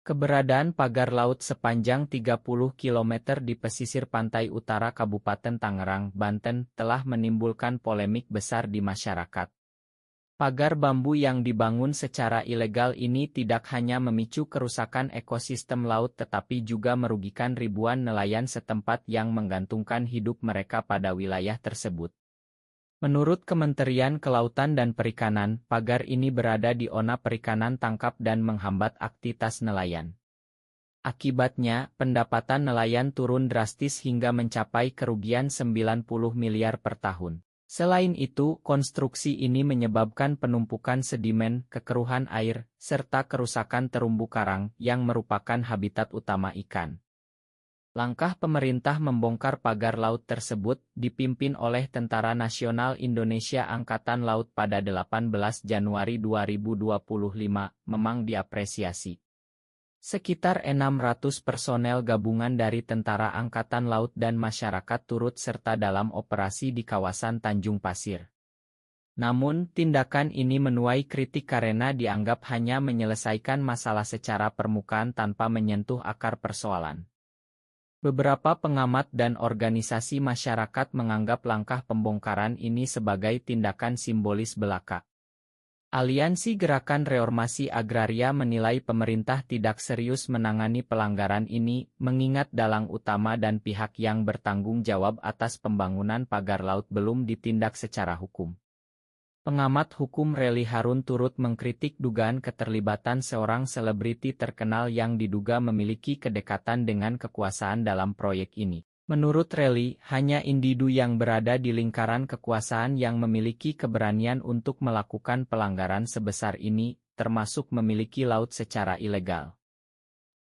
Keberadaan pagar laut sepanjang 30 km di pesisir pantai utara Kabupaten Tangerang, Banten, telah menimbulkan polemik besar di masyarakat. Pagar bambu yang dibangun secara ilegal ini tidak hanya memicu kerusakan ekosistem laut tetapi juga merugikan ribuan nelayan setempat yang menggantungkan hidup mereka pada wilayah tersebut. Menurut Kementerian Kelautan dan Perikanan, pagar ini berada di zona perikanan tangkap dan menghambat aktivitas nelayan. Akibatnya, pendapatan nelayan turun drastis hingga mencapai kerugian 90 miliar per tahun. Selain itu, konstruksi ini menyebabkan penumpukan sedimen, kekeruhan air, serta kerusakan terumbu karang yang merupakan habitat utama ikan. Langkah pemerintah membongkar pagar laut tersebut dipimpin oleh Tentara Nasional Indonesia Angkatan Laut pada 18 Januari 2025 memang diapresiasi. Sekitar 600 personel gabungan dari Tentara Angkatan Laut dan masyarakat turut serta dalam operasi di kawasan Tanjung Pasir. Namun, tindakan ini menuai kritik karena dianggap hanya menyelesaikan masalah secara permukaan tanpa menyentuh akar persoalan. Beberapa pengamat dan organisasi masyarakat menganggap langkah pembongkaran ini sebagai tindakan simbolis belaka. Aliansi Gerakan Reformasi Agraria menilai pemerintah tidak serius menangani pelanggaran ini, mengingat dalang utama dan pihak yang bertanggung jawab atas pembangunan pagar laut belum ditindak secara hukum. Pengamat hukum Rely Harun turut mengkritik dugaan keterlibatan seorang selebriti terkenal yang diduga memiliki kedekatan dengan kekuasaan dalam proyek ini. Menurut Rely, hanya individu yang berada di lingkaran kekuasaan yang memiliki keberanian untuk melakukan pelanggaran sebesar ini, termasuk memiliki laut secara ilegal.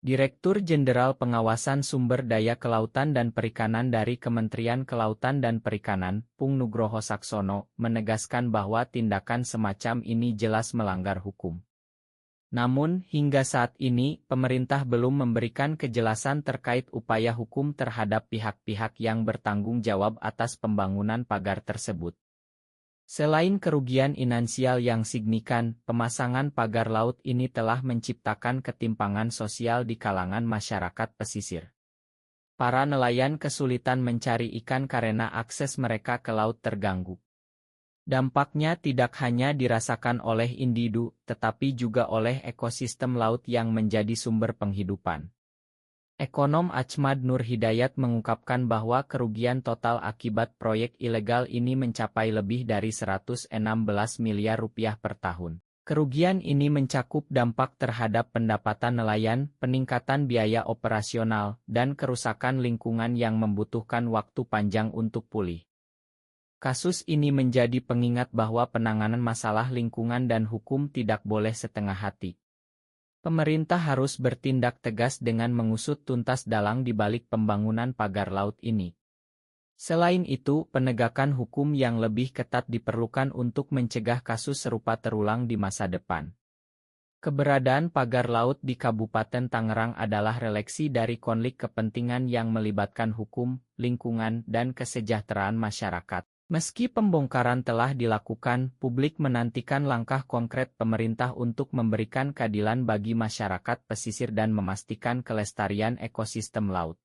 Direktur Jenderal Pengawasan Sumber Daya Kelautan dan Perikanan dari Kementerian Kelautan dan Perikanan, Pung Nugroho Saksono, menegaskan bahwa tindakan semacam ini jelas melanggar hukum. Namun, hingga saat ini, pemerintah belum memberikan kejelasan terkait upaya hukum terhadap pihak-pihak yang bertanggung jawab atas pembangunan pagar tersebut. Selain kerugian finansial yang signifikan, pemasangan pagar laut ini telah menciptakan ketimpangan sosial di kalangan masyarakat pesisir. Para nelayan kesulitan mencari ikan karena akses mereka ke laut terganggu. Dampaknya tidak hanya dirasakan oleh individu, tetapi juga oleh ekosistem laut yang menjadi sumber penghidupan. Ekonom Achmad Nur Hidayat mengungkapkan bahwa kerugian total akibat proyek ilegal ini mencapai lebih dari 116 miliar rupiah per tahun. Kerugian ini mencakup dampak terhadap pendapatan nelayan, peningkatan biaya operasional, dan kerusakan lingkungan yang membutuhkan waktu panjang untuk pulih. Kasus ini menjadi pengingat bahwa penanganan masalah lingkungan dan hukum tidak boleh setengah hati. Pemerintah harus bertindak tegas dengan mengusut tuntas dalang di balik pembangunan pagar laut ini. Selain itu, penegakan hukum yang lebih ketat diperlukan untuk mencegah kasus serupa terulang di masa depan. Keberadaan pagar laut di Kabupaten Tangerang adalah refleksi dari konflik kepentingan yang melibatkan hukum, lingkungan, dan kesejahteraan masyarakat. Meski pembongkaran telah dilakukan, publik menantikan langkah konkret pemerintah untuk memberikan keadilan bagi masyarakat pesisir dan memastikan kelestarian ekosistem laut.